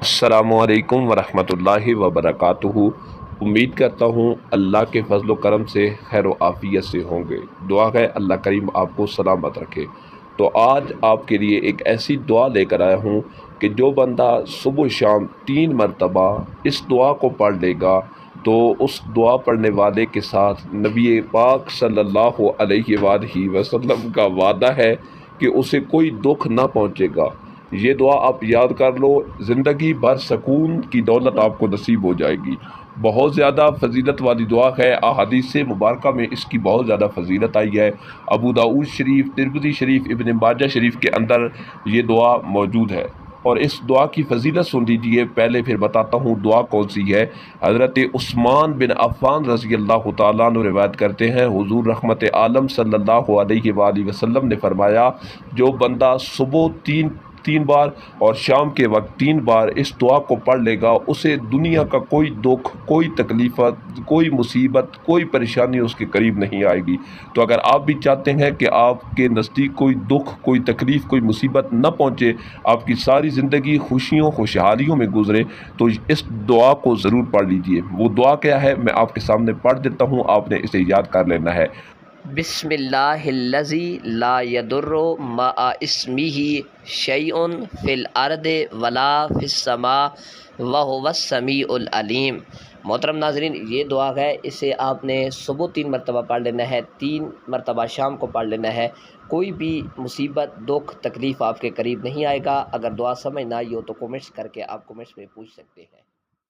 السلام علیکم ورحمۃ اللہ وبرکاتہ۔ امید کرتا ہوں اللہ کے فضل و کرم سے خیر و عافیت سے ہوں گے۔ دعا ہے اللہ کریم آپ کو سلامت رکھے۔ تو آج آپ کے لیے ایک ایسی دعا لے کر آیا ہوں کہ جو بندہ صبح و شام 3 مرتبہ اس دعا کو پڑھ لے گا تو اس دعا پڑھنے والے کے ساتھ نبی پاک صلی اللہ علیہ وآلہ وسلم کا وعدہ ہے کہ اسے کوئی دکھ نہ پہنچے گا۔ یہ دعا آپ یاد کر لو، زندگی بھر سکون کی دولت آپ کو نصیب ہو جائے گی۔ بہت زیادہ فضیلت والی دعا ہے، احادیث مبارکہ میں اس کی بہت زیادہ فضیلت آئی ہے۔ ابو داؤد شریف، ترمذی شریف، ابن ماجہ شریف کے اندر یہ دعا موجود ہے، اور اس دعا کی فضیلت سن لیجیے۔ پہلے پھر بتاتا ہوں دعا کون سی ہے۔ حضرت عثمان بن عفان رضی اللہ تعالیٰ عنہ روایت کرتے ہیں، حضور رحمت عالم صلی اللہ علیہ وآلہ وسلم نے فرمایا، جو بندہ صبح تین بار اور شام کے وقت 3 بار اس دعا کو پڑھ لے گا، اسے دنیا کا کوئی دکھ، کوئی تکلیفت، کوئی مصیبت، کوئی پریشانی اس کے قریب نہیں آئے گی۔ تو اگر آپ بھی چاہتے ہیں کہ آپ کے نزدیک کوئی دکھ، کوئی تکلیف، کوئی مصیبت نہ پہنچے، آپ کی ساری زندگی خوشیوں خوشحالیوں میں گزرے، تو اس دعا کو ضرور پڑھ لیجئے۔ وہ دعا کیا ہے میں آپ کے سامنے پڑھ دیتا ہوں، آپ نے اسے یاد کر لینا ہے۔ بسم اللہ الذی لا یضر مع اسمہ شیء فی الارض ولا فی السماء وہو السمیع العلیم۔ محترم ناظرین، یہ دعا ہے، اسے آپ نے صبح 3 مرتبہ پڑھ لینا ہے، 3 مرتبہ شام کو پڑھ لینا ہے۔ کوئی بھی مصیبت، دکھ، تکلیف آپ کے قریب نہیں آئے گا۔ اگر دعا سمجھ نہ آئی ہو تو کمنٹس کر کے آپ کمنٹس میں پوچھ سکتے ہیں۔